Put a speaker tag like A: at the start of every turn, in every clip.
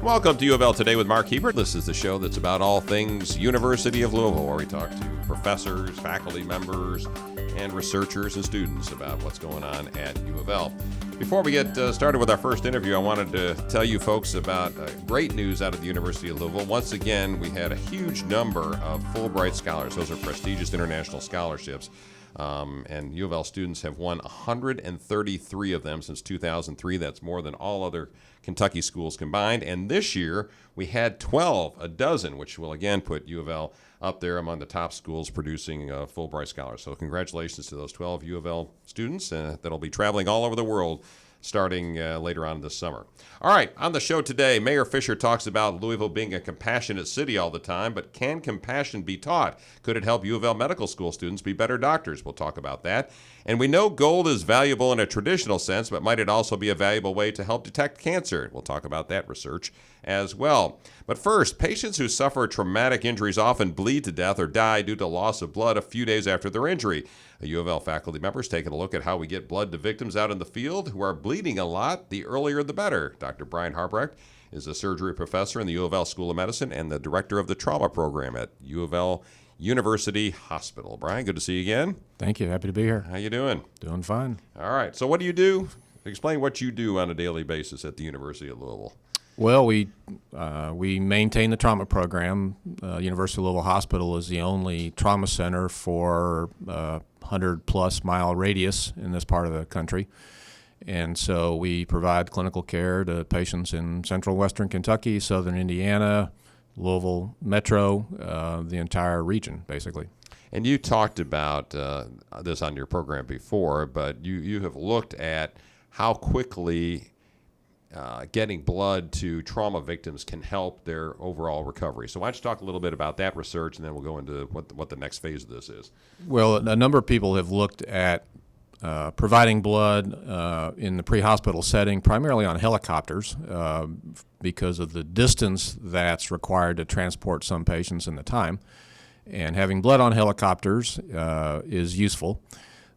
A: Welcome to UofL Today with Mark Hebert. This is the show that's about all things University of Louisville, where we talk to professors, faculty members, and researchers and students about what's going on at UofL. Before we get started with our first interview, I wanted to tell you folks about great news out of the University of Louisville. Once again, we had a huge number of Fulbright scholars. Those are prestigious international scholarships. And UofL students have won 133 of them since 2003. That's more than all other Kentucky schools combined. And this year, we had 12, a dozen, which will again put UofL up there among the top schools producing Fulbright scholars. So congratulations to those 12 UofL students that'll be traveling all over the world starting later on this summer. All right, on the show today, Mayor Fisher talks about Louisville being a compassionate city all the time, but can compassion be taught? Could it help UofL medical school students be better doctors? We'll talk about that. And we know gold is valuable in a traditional sense, but might it also be a valuable way to help detect cancer? We'll talk about that research as well. But first, patients who suffer traumatic injuries often bleed to death or die due to loss of blood a few days after their injury. A UofL faculty member is taking a look at how we get blood to victims out in the field who are bleeding a lot. The earlier the better. Dr. Brian Harbrecht is a surgery professor in the UofL School of Medicine and the director of the trauma program at UofL University Hospital. Brian, good to see you again.
B: Thank you. Happy to be here.
A: How you doing?
B: Doing fine.
A: All right. So what do you do? Explain what you do on a daily basis at the University of Louisville.
B: Well, we maintain the trauma program. University of Louisville Hospital is the only trauma center for 100-plus mile radius in this part of the country. And so we provide clinical care to patients in central western Kentucky, southern Indiana, Louisville Metro, the entire region, basically.
A: And you talked about this on your program before, but you have looked at how quickly getting blood to trauma victims can help their overall recovery. So why don't you talk a little bit about that research, and then we'll go into what the next phase of this is.
B: Well, a number of people have looked at providing blood in the pre-hospital setting, primarily on helicopters, because of the distance that's required to transport some patients and the time. And having blood on helicopters is useful.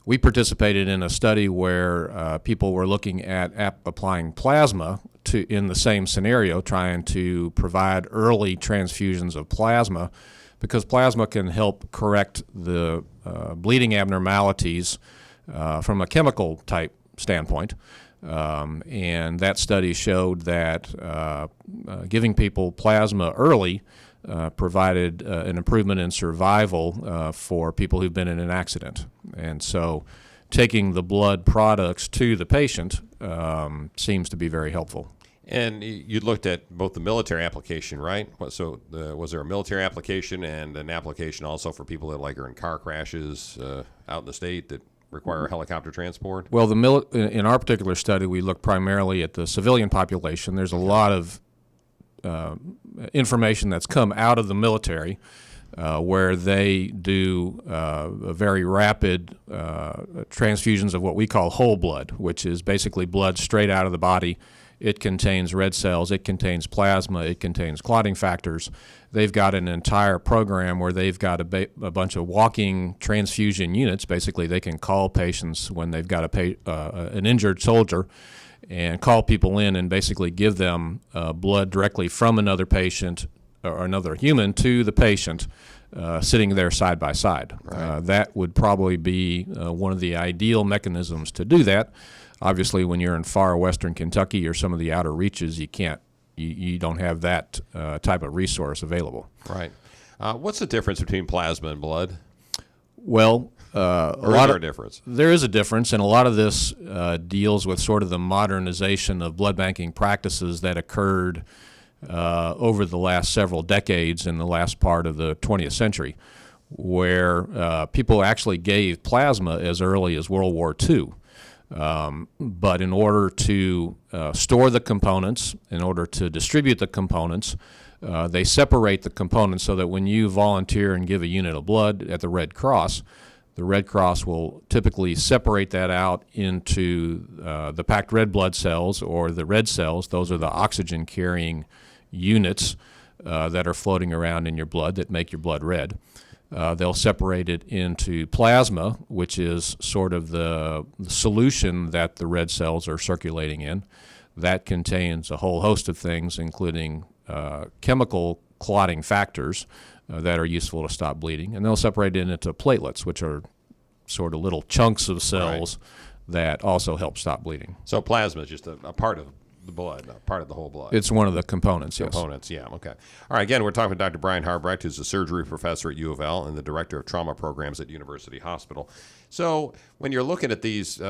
B: We participated in a study where people were looking at applying plasma in the same scenario, trying to provide early transfusions of plasma, because plasma can help correct the bleeding abnormalities from a chemical type standpoint. And that study showed that giving people plasma early provided an improvement in survival for people who've been in an accident. And so taking the blood products to the patient seems to be very helpful.
A: And you looked at both the military application, right? So was there a military application and an application also for people that are in car crashes out in the state that require helicopter transport?
B: Well, in our particular study, we looked primarily at the civilian population. There's a lot of information that's come out of the military where they do very rapid transfusions of what we call whole blood, which is basically blood straight out of the body. It contains red cells, it contains plasma, it contains clotting factors. They've got an entire program where they've got a bunch of walking transfusion units. Basically, they can call patients when they've got an injured soldier and call people in and basically give them blood directly from another patient or another human to the patient sitting there side by side.
A: Right.
B: That would probably be one of the ideal mechanisms to do that. Obviously, when you're in far western Kentucky or some of the outer reaches, you don't have that type of resource available.
A: Right. What's the difference between plasma and blood?
B: Well,
A: a difference?
B: There is a difference, and a lot of this deals with sort of the modernization of blood banking practices that occurred over the last several decades in the last part of the 20th century, where people actually gave plasma as early as World War II. But in order to store the components, in order to distribute the components, they separate the components so that when you volunteer and give a unit of blood at the Red Cross will typically separate that out into the packed red blood cells or the red cells. Those are the oxygen-carrying units that are floating around in your blood that make your blood red. They'll separate it into plasma, which is sort of the solution that the red cells are circulating in. that contains a whole host of things, including chemical clotting factors that are useful to stop bleeding. And they'll separate it into platelets, which are sort of little chunks of cells that also help stop bleeding.
A: So plasma is just a part of the blood, a part of the whole blood.
B: It's one of the components, yes.
A: Components, yeah, okay. All right, again, we're talking with Dr. Brian Harbrecht, who's a surgery professor at UofL and the director of trauma programs at University Hospital. So when you're looking at these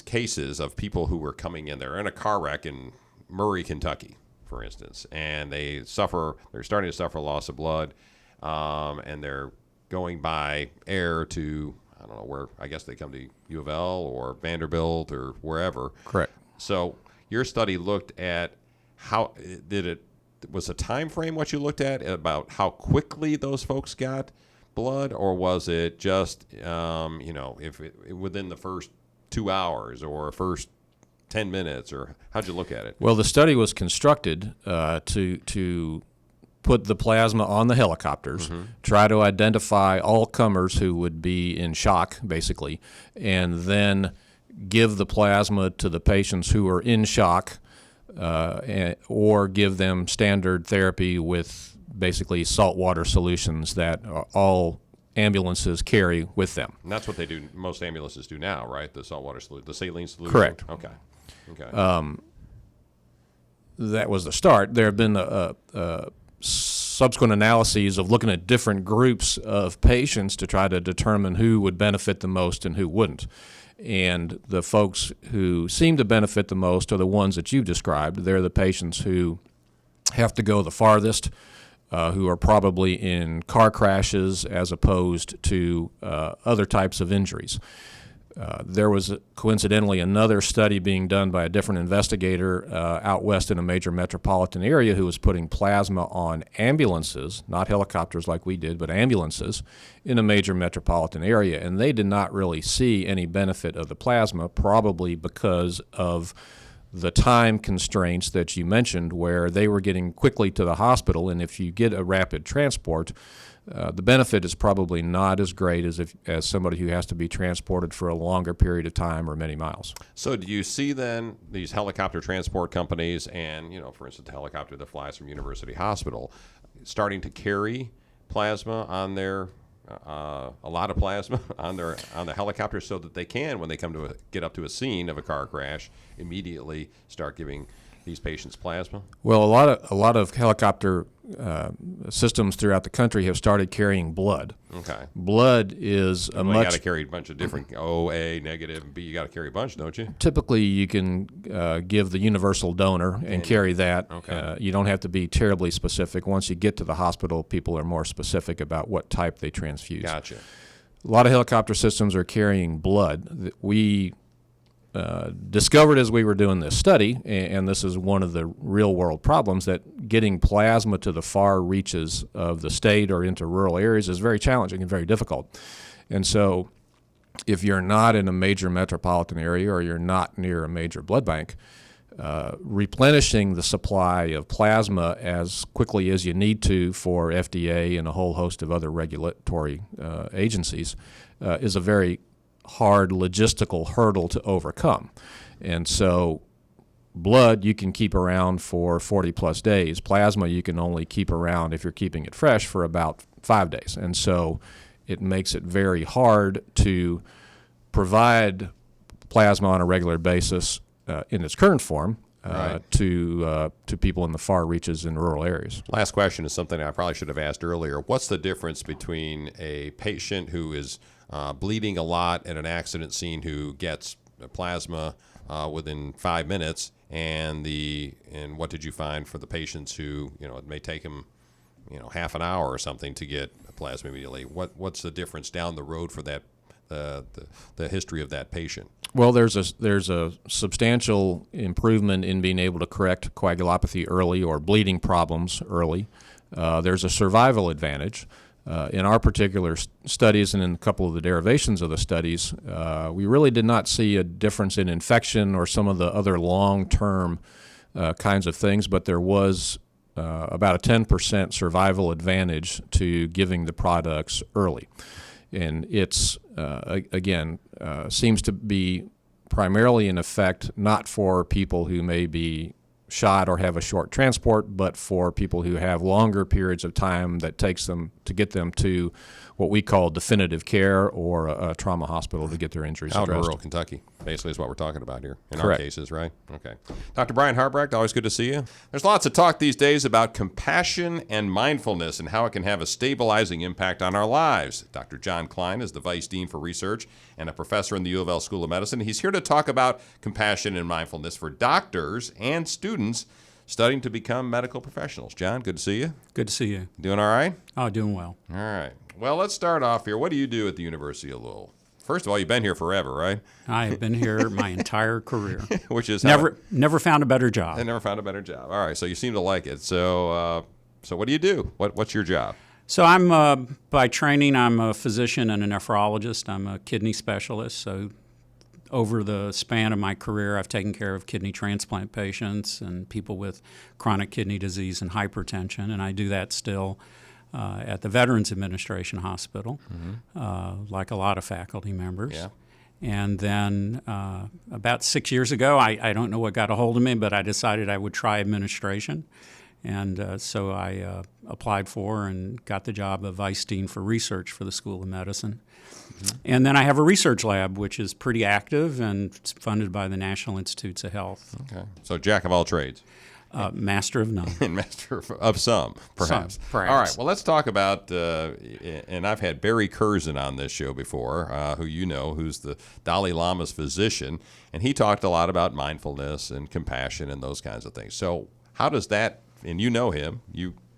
A: cases of people who were coming in, they're in a car wreck in Murray, Kentucky, for instance, and they're starting to suffer loss of blood, and they're going by air to, I don't know where, I guess they come to UofL or Vanderbilt or wherever.
B: Correct.
A: So your study looked at how was a time frame what you looked at about how quickly those folks got blood, or was it just within the first 2 hours or first 10 minutes, or how'd you look at it?
B: Well, the study was constructed to put the plasma on the helicopters, try to identify all comers who would be in shock, basically, and then give the plasma to the patients who are in shock, or give them standard therapy with basically saltwater solutions that all ambulances carry with them.
A: And that's what they do. Most ambulances do now, right? The saltwater solution, the saline solution.
B: Correct.
A: Okay.
B: That was the start. There have been subsequent analyses of looking at different groups of patients to try to determine who would benefit the most and who wouldn't. And the folks who seem to benefit the most are the ones that you've described. They're the patients who have to go the farthest, who are probably in car crashes as opposed to other types of injuries. There was coincidentally another study being done by a different investigator out west in a major metropolitan area who was putting plasma on ambulances, not helicopters like we did, but ambulances in a major metropolitan area. And they did not really see any benefit of the plasma, probably because of the time constraints that you mentioned, where they were getting quickly to the hospital. And if you get a rapid transport, the benefit is probably not as great as somebody who has to be transported for a longer period of time or many miles.
A: So do you see then these helicopter transport companies and, for instance, the helicopter that flies from University Hospital starting to carry plasma on their, a lot of plasma on the helicopter, so that they can, when they come to get up to a scene of a car crash, immediately start giving these patients plasma?
B: Well, a lot of helicopter systems throughout the country have started carrying blood.
A: Okay.
B: Blood is
A: you got to carry a bunch of different O, A, negative, and B. You got to carry a bunch, don't you?
B: Typically, you can give the universal donor and carry that.
A: Okay.
B: You don't have to be terribly specific. Once you get to the hospital, people are more specific about what type they transfuse.
A: Gotcha.
B: A lot of helicopter systems are carrying blood. We discovered as we were doing this study, and this is one of the real-world problems, that getting plasma to the far reaches of the state or into rural areas is very challenging and very difficult. And so if you're not in a major metropolitan area or you're not near a major blood bank, replenishing the supply of plasma as quickly as you need to for FDA and a whole host of other regulatory agencies is a very hard logistical hurdle to overcome. And so blood you can keep around for 40 plus days. Plasma you can only keep around, if you're keeping it fresh, for about 5 days. And so it makes it very hard to provide plasma on a regular basis in its current form to people in the far reaches in rural areas.
A: Last question is something I probably should have asked earlier. What's the difference between a patient who is bleeding a lot at an accident scene, who gets plasma within 5 minutes, and what did you find for the patients who, it may take them, half an hour or something to get plasma immediately? What's the difference down the road for that, the history of that patient?
B: Well, there's a substantial improvement in being able to correct coagulopathy early or bleeding problems early. There's a survival advantage. In our particular studies and in a couple of the derivations of the studies, we really did not see a difference in infection or some of the other long-term kinds of things, but there was about a 10% survival advantage to giving the products early. And it's, again, seems to be primarily in effect not for people who may be shot or have a short transport, but for people who have longer periods of time that takes them to get them to what we call definitive care or a trauma hospital to get their injuries
A: Out in
B: addressed.
A: rural Kentucky, basically, is what we're talking about here in
B: Correct.
A: our cases, right? Okay. Dr. Brian Harbrecht, always good to see you. There's lots of talk these days about compassion and mindfulness and how it can have a stabilizing impact on our lives. Dr. Jon Klein is the Vice Dean for Research and a professor in the UofL School of Medicine. He's here to talk about compassion and mindfulness for doctors and students studying to become medical professionals. John, good to see you.
C: Good to see you.
A: Doing all right?
C: Oh, doing well.
A: All right. Well, let's start off here. What do you do at the University of Louisville? First of all, you've been here forever, right?
C: I have been here my entire career.
A: Which is
C: never found a better job.
A: I never found a better job. All right, so you seem to like it. So, what do you do? What's your job?
C: So I'm by training, I'm a physician and a nephrologist. I'm a kidney specialist. So over the span of my career, I've taken care of kidney transplant patients and people with chronic kidney disease and hypertension, and I do that still at the Veterans Administration Hospital, like a lot of faculty members.
A: Yeah.
C: And then about 6 years ago, I don't know what got a hold of me, but I decided I would try administration. And so I applied for and got the job of Vice Dean for Research for the School of Medicine. And then I have a research lab, which is pretty active and it's funded by the National Institutes of Health.
A: Okay. So, jack of all trades.
C: Master of none.
A: And master of some, perhaps.
C: Some, perhaps.
A: All right, well, let's talk about, and I've had Barry Kurzon on this show before, who you know, who's the Dalai Lama's physician, and he talked a lot about mindfulness and compassion and those kinds of things. So how does that, and you know him,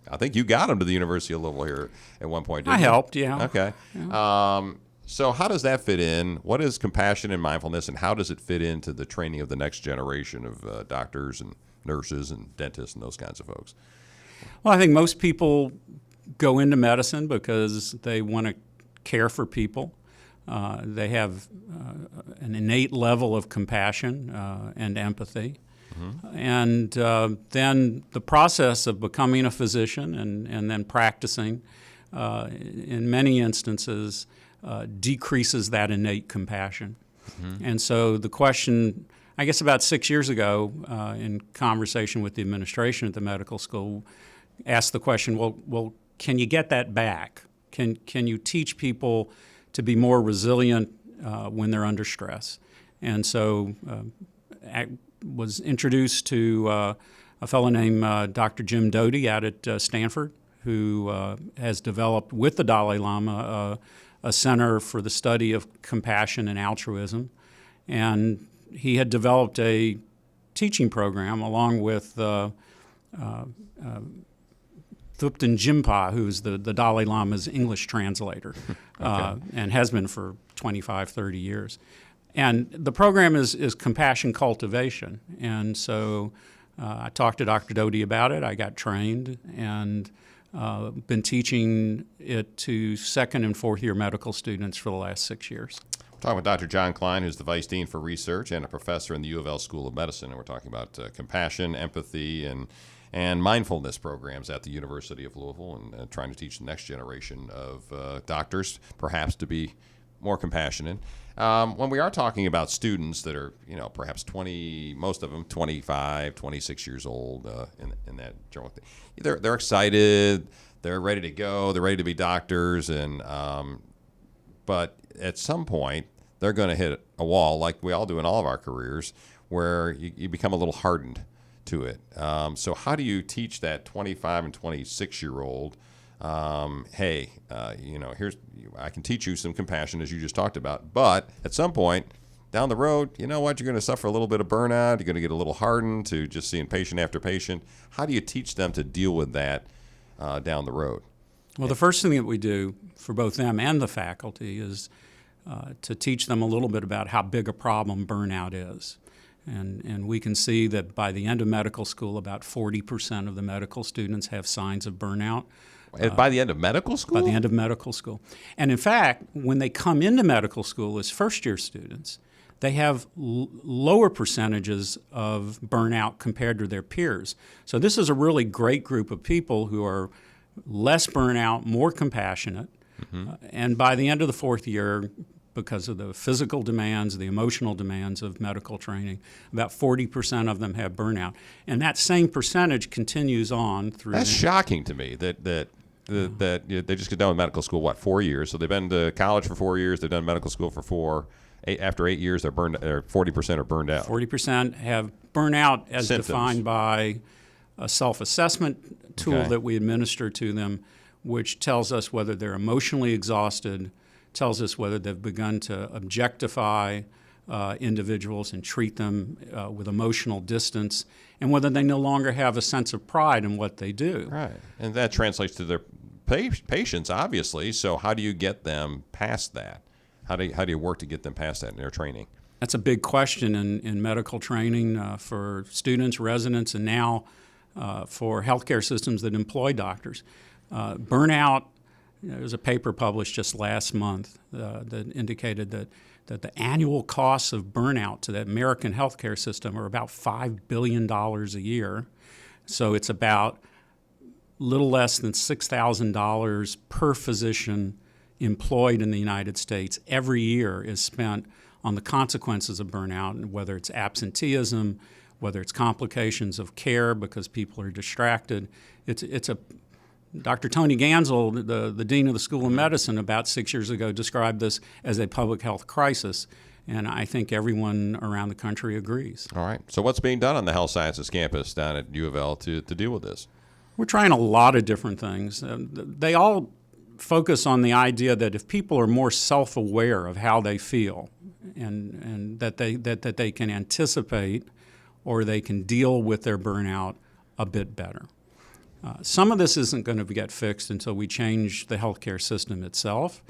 A: I think you got him to the University of Louisville here at one point, didn't you?
C: I helped, yeah.
A: Okay.
C: Yeah.
A: So how does that fit in? What is compassion and mindfulness, and how does it fit into the training of the next generation of doctors and nurses and dentists and those kinds of folks?
C: Well, I think most people go into medicine because they want to care for people. They have an innate level of compassion and empathy. And then the process of becoming a physician and then practicing, in many instances, decreases that innate compassion. And so the question, I guess about 6 years ago, in conversation with the administration at the medical school, asked the question, well, can you get that back? Can you teach people to be more resilient when they're under stress? And so I was introduced to a fellow named Dr. Jim Doty out at Stanford, who has developed with the Dalai Lama a center for the study of compassion and altruism. And he had developed a teaching program along with Thupten Jinpa, who's the Dalai Lama's English translator, and has been for 25, 30 years. And the program is compassion cultivation. And so I talked to Dr. Doty about it. I got trained and been teaching it to second and fourth year medical students for the last 6 years.
A: We're talking with Dr. Jon Klein, who's the Vice Dean for Research and a professor in the UofL School of Medicine. And we're talking about compassion, empathy, and mindfulness programs at the University of Louisville, and trying to teach the next generation of doctors perhaps to be more compassionate. When we are talking about students that are, perhaps 20, most of them 25, 26 years old, in that general thing, they're excited, they're ready to go, they're ready to be doctors, and but at some point they're going to hit a wall, like we all do in all of our careers, where you become a little hardened to it. So how do you teach that 25 and 26-year-old? Hey, I can teach you some compassion, as you just talked about, but at some point down the road, you know what, you're going to suffer a little bit of burnout, you're going to get a little hardened to just seeing patient after patient. How do you teach them to deal with that down the road?
C: Well, the first thing that we do for both them and the faculty is to teach them a little bit about how big a problem burnout is. And we can see that by the end of medical school, about 40% of the medical students have signs of burnout.
A: By the end of medical school?
C: By the end of medical school. And in fact, when they come into medical school as first-year students, they have lower percentages of burnout compared to their peers. So this is a really great group of people who are less burnout, more compassionate. And by the end of the fourth year, because of the physical demands, the emotional demands of medical training. About 40% of them have burnout. And that same percentage continues on through...
A: That's shocking to me that they just get done with medical school, 4 years? So they've been to college for 4 years, they've done medical school for 4. After 8 years, they're 40% are burned out.
C: 40% have burnout as
A: Symptoms.
C: defined by a self-assessment tool
A: Okay.
C: that we administer to them, which tells us whether they're emotionally exhausted, tells us whether they've begun to objectify individuals and treat them with emotional distance, and whether they no longer have a sense of pride in what they do.
A: Right. And that translates to their patients, obviously. So how do you get them past that? How do you work to get them past that in their training?
C: That's a big question in medical training for students, residents, and now for healthcare systems that employ doctors. Burnout, there's a paper published just last month that indicated that the annual costs of burnout to the American healthcare system are about $5 billion a year. So it's about little less than $6,000 per physician employed in the United States every year is spent on the consequences of burnout, and whether it's absenteeism, whether it's complications of care because people are distracted. Dr. Tony Gansel, the dean of the School of Medicine, about 6 years ago described this as a public health crisis, and I think everyone around the country agrees.
A: All right. So what's being done on the health sciences campus down at UofL to deal with this?
C: We're trying a lot of different things. They all focus on the idea that if people are more self-aware of how they feel and that they can anticipate or they can deal with their burnout a bit better. Some of this isn't going to get fixed until we change the healthcare system itself,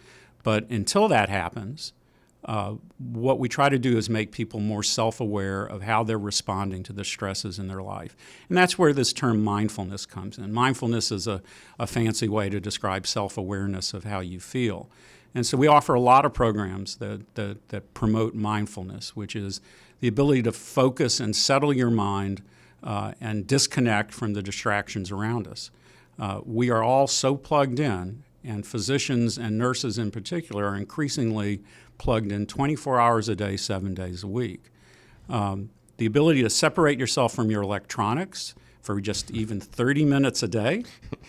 C: but until that happens, what we try to do is make people more self-aware of how they're responding to the stresses in their life. And that's where this term mindfulness comes in. Mindfulness is a fancy way to describe self-awareness of how you feel. And so we offer a lot of programs that promote mindfulness, which is the ability to focus and settle your mind and disconnect from the distractions around us. We are all so plugged in, and physicians and nurses in particular are increasingly plugged in 24 hours a day, 7 days a week. The ability to separate yourself from your electronics for just even 30 minutes a day.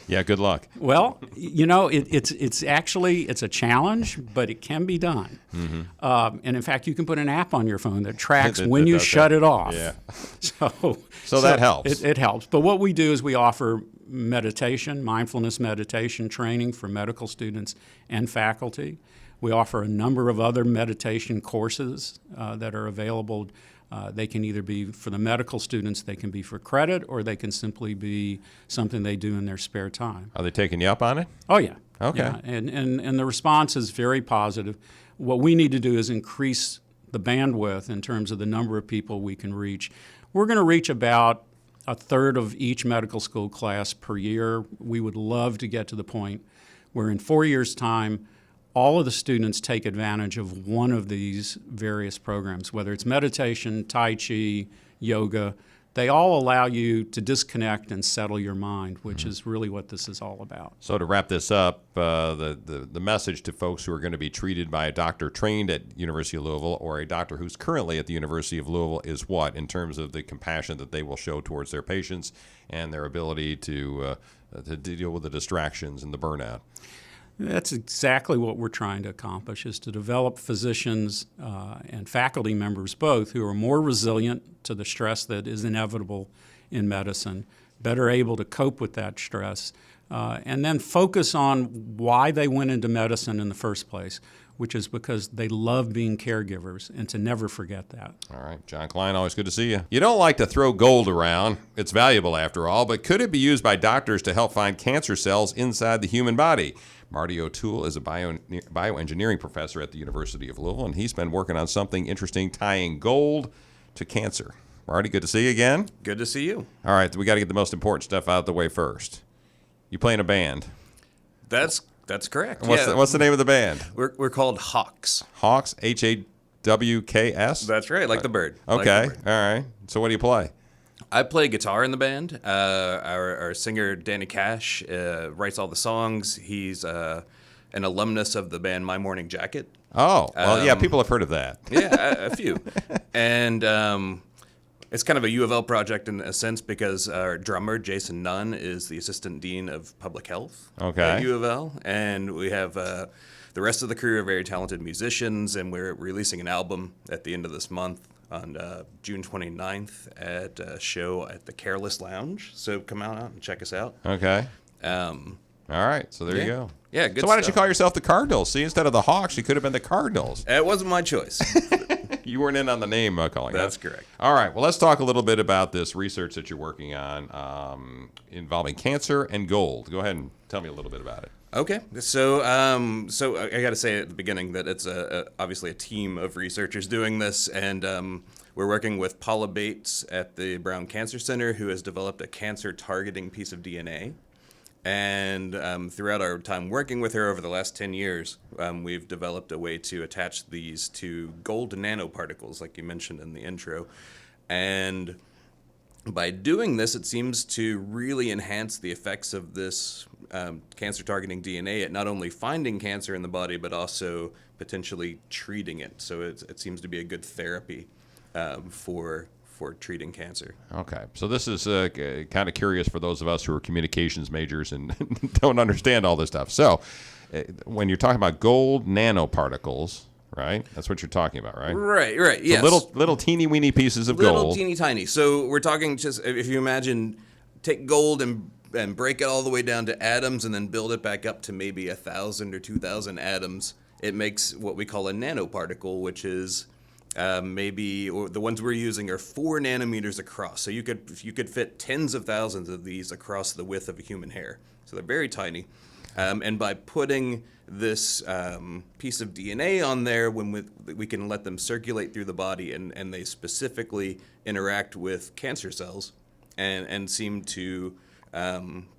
A: Yeah, good luck.
C: Well, it's actually a challenge, but it can be done. Mm-hmm. And in fact, you can put an app on your phone that tracks when you shut it off.
A: Yeah.
C: So
A: that helps.
C: It helps. But what we do is we offer meditation, mindfulness meditation training for medical students and faculty. We offer a number of other meditation courses that are available. They can either be for the medical students, they can be for credit, or they can simply be something they do in their spare time.
A: Are they taking you up on it?
C: Oh, yeah.
A: Okay.
C: Yeah. And the response is very positive. What we need to do is increase the bandwidth in terms of the number of people we can reach. We're going to reach about a third of each medical school class per year. We would love to get to the point where in 4 years' time, all of the students take advantage of one of these various programs, whether it's meditation, Tai Chi, yoga. They all allow you to disconnect and settle your mind, which is really what this is all about.
A: So to wrap this up, the message to folks who are going to be treated by a doctor trained at University of Louisville or a doctor who's currently at the University of Louisville is what, in terms of the compassion that they will show towards their patients and their ability to deal with the distractions and the burnout?
C: That's exactly what we're trying to accomplish, is to develop physicians and faculty members both who are more resilient to the stress that is inevitable in medicine, better able to cope with that stress, and then focus on why they went into medicine in the first place, which is because they love being caregivers, and to never forget that.
A: All right. Jon Klein, always good to see you. You don't like to throw gold around. It's valuable after all, but could it be used by doctors to help find cancer cells inside the human body? Marty O'Toole is a bioengineering professor at the University of Louisville, and he's been working on something interesting tying gold to cancer. Marty, good to see you again.
D: Good to see you.
A: All right, we got to get the most important stuff out of the way first. You play in a band.
D: That's correct.
A: What's the name of the band?
D: We're called Hawks.
A: Hawks, Hawks?
D: That's right, like the bird.
A: Okay,
D: Like the bird.
A: all right. So what do you play?
D: I play guitar in the band. Our singer, Danny Cash, writes all the songs. He's an alumnus of the band My Morning Jacket.
A: Oh, well, yeah, people have heard of that.
D: Yeah, a few. And it's kind of a U of L project in a sense because our drummer, Jason Nunn, is the assistant dean of public health at U of L. And we have the rest of the crew are very talented musicians, and we're releasing an album at the end of this month on June 29th at a show at the Careless Lounge. So come out and check us out.
A: Okay. All right, so there you go.
D: Yeah, good
A: So why don't you
D: stuff.
A: call yourself the Cardinals? See, instead of the Hawks, you could have been the Cardinals.
D: It wasn't my choice.
A: You weren't in on the name calling.
D: That's correct.
A: All right, well, let's talk a little bit about this research that you're working on involving cancer and gold. Go ahead and tell me a little bit about it.
D: Okay, so I got to say at the beginning that it's obviously a team of researchers doing this, and we're working with Paula Bates at the Brown Cancer Center, who has developed a cancer-targeting piece of DNA. And throughout our time working with her over the last 10 years, we've developed a way to attach these to gold nanoparticles, like you mentioned in the intro. And by doing this, it seems to really enhance the effects of this cancer-targeting DNA at not only finding cancer in the body, but also potentially treating it. So it seems to be a good therapy for treating cancer.
A: Okay, so this is kind of curious for those of us who are communications majors and don't understand all this stuff. So when you're talking about gold nanoparticles, right? That's what you're talking about, right?
D: Right, yes.
A: So little teeny weeny pieces of
D: Little
A: gold.
D: teeny tiny. So we're talking just, if you imagine, take gold and break it all the way down to atoms and then build it back up to maybe 1,000 or 2,000 atoms. It makes what we call a nanoparticle, which is or the ones we're using are 4 nanometers across. So you could fit tens of thousands of these across the width of a human hair. So they're very tiny. And by putting this piece of DNA on there, when we can let them circulate through the body, and they specifically interact with cancer cells and seem to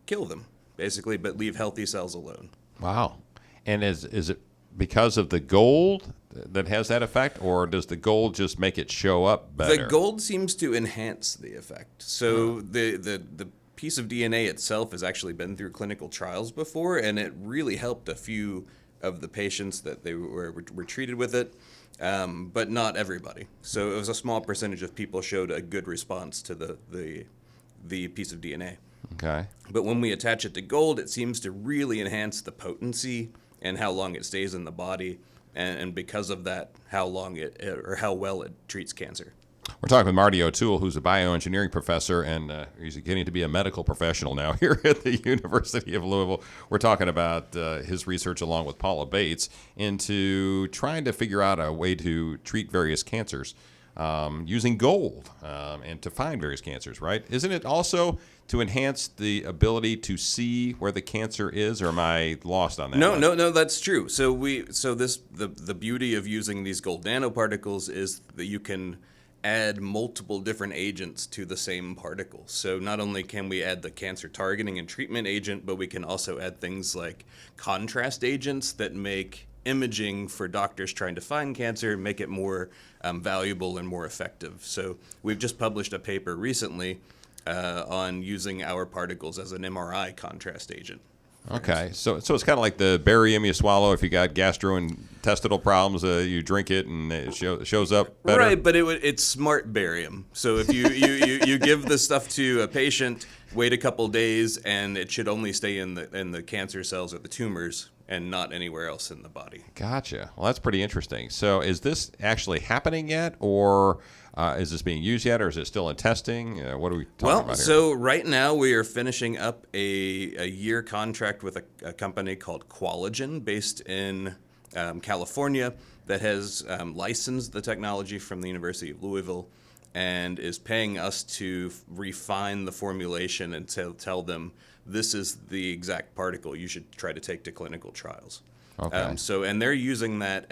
D: kill them, basically, but leave healthy cells alone.
A: Wow. And is it because of the gold that has that effect, or does the gold just make it show up better?
D: The gold seems to enhance the effect. So the piece of DNA itself has actually been through clinical trials before, and it really helped a few of the patients that they were treated with it, but not everybody. So it was a small percentage of people showed a good response to the piece of DNA.
A: Okay.
D: But when we attach it to gold, it seems to really enhance the potency and how long it stays in the body, and because of that, how long or how well it treats cancer.
A: We're talking with Marty O'Toole, who's a bioengineering professor, and he's getting to be a medical professional now here at the University of Louisville. We're talking about his research along with Paula Bates into trying to figure out a way to treat various cancers using gold and to find various cancers, right? Isn't it also to enhance the ability to see where the cancer is, or am I lost on that?
D: No, that's true. So the beauty of using these gold nanoparticles is that you can add multiple different agents to the same particle. So not only can we add the cancer targeting and treatment agent, but we can also add things like contrast agents that make imaging for doctors trying to find cancer, make it more valuable and more effective. So we've just published a paper recently on using our particles as an MRI contrast agent.
A: Okay, so it's kind of like the barium you swallow if you got gastrointestinal problems. You drink it and it shows up better.
D: Right, but it's smart barium. So if you give this stuff to a patient, wait a couple days, and it should only stay in the cancer cells or the tumors and not anywhere else in the body.
A: Gotcha. Well, that's pretty interesting. So is this actually happening yet, or is this being used yet, or is it still in testing? What are we talking about here?
D: So right now we are finishing up a year contract with a company called Qualigen based in California that has licensed the technology from the University of Louisville and is paying us to refine the formulation and tell them this is the exact particle you should try to take to clinical trials.
A: Okay.
D: And they're using that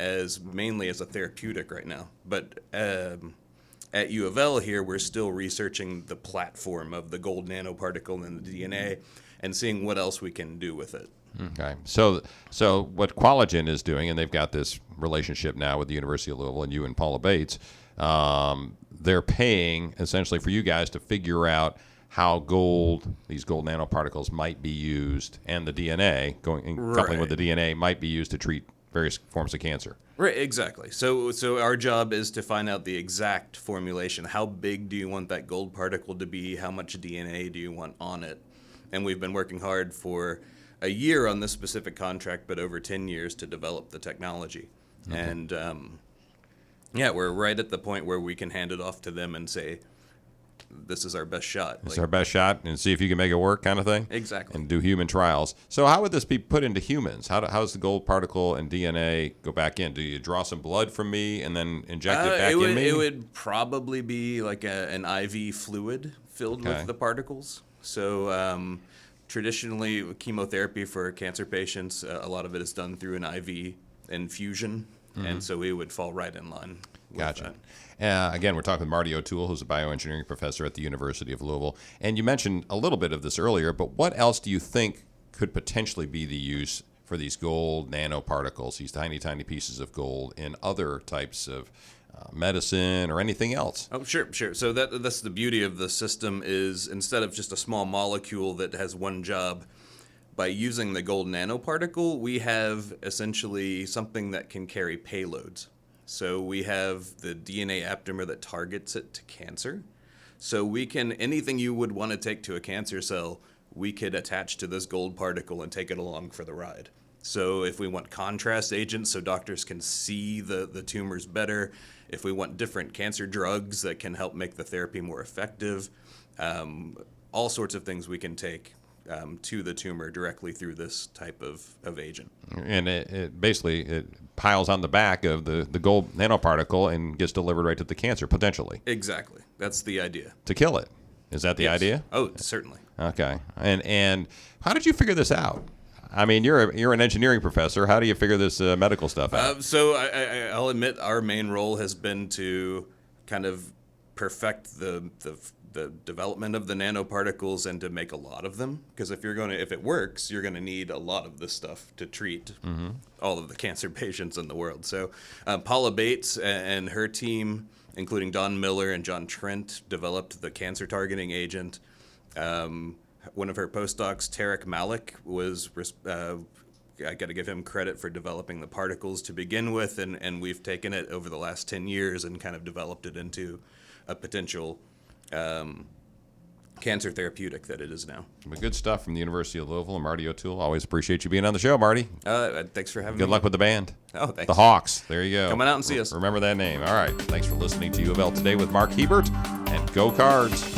D: mainly as a therapeutic right now. But at U of L here, we're still researching the platform of the gold nanoparticle and the DNA and seeing what else we can do with it.
A: Okay. So what Qualigen is doing, and they've got this relationship now with the University of Louisville and you and Paula Bates, they're paying essentially for you guys to figure out how these gold nanoparticles might be used, and the DNA, coupling with the DNA, might be used to treat various forms of cancer.
D: Right, exactly. So our job is to find out the exact formulation. How big do you want that gold particle to be? How much DNA do you want on it? And we've been working hard for a year on this specific contract, but over 10 years to develop the technology. Okay. And we're right at the point where we can hand it off to them and say, this is our best shot.
A: It's our best shot, and see if you can make it work, kind of thing.
D: Exactly.
A: And do human trials. So how would this be put into humans? How does the gold particle and DNA go back in? Do you draw some blood from me and then inject it back in me?
D: It would probably be like an IV fluid filled with the particles. So traditionally, chemotherapy for cancer patients, a lot of it is done through an IV infusion, and so we would fall right in line with
A: Gotcha.
D: that.
A: Again, we're talking with Marty O'Toole, who's a bioengineering professor at the University of Louisville. And you mentioned a little bit of this earlier, but what else do you think could potentially be the use for these gold nanoparticles, these tiny, tiny pieces of gold, in other types of medicine or anything else?
D: Oh, sure. So that's the beauty of the system is instead of just a small molecule that has one job, by using the gold nanoparticle, we have essentially something that can carry payloads. So we have the DNA aptamer that targets it to cancer. So we can, anything you would want to take to a cancer cell, we could attach to this gold particle and take it along for the ride. So if we want contrast agents so doctors can see the tumors better, if we want different cancer drugs that can help make the therapy more effective, all sorts of things we can take to the tumor directly through this type of agent.
A: And it basically piles on the back of the gold nanoparticle and gets delivered right to the cancer, potentially.
D: Exactly. That's the idea.
A: To kill it. Is that the idea?
D: Oh, certainly.
A: Okay. And how did you figure this out? I mean, you're an engineering professor. How do you figure this medical stuff out?
D: So I'll admit our main role has been to kind of perfect the development of the nanoparticles and to make a lot of them. Because if it works, you're gonna need a lot of this stuff to treat all of the cancer patients in the world. So Paula Bates and her team, including Don Miller and John Trent, developed the cancer targeting agent. One of her postdocs, Tarek Malik, was I got to give him credit for developing the particles to begin with, and we've taken it over the last 10 years and kind of developed it into a potential cancer therapeutic that it is now.
A: But good stuff from the University of Louisville. And Marty O'Toole, always appreciate you being on the show, Marty.
D: Thanks for having me.
A: Good luck with the band.
D: Oh, thanks.
A: The Hawks. There you go.
D: Come on out and see us.
A: Remember that name. All right. Thanks for listening to UofL Today with Mark Hebert, and go Cards.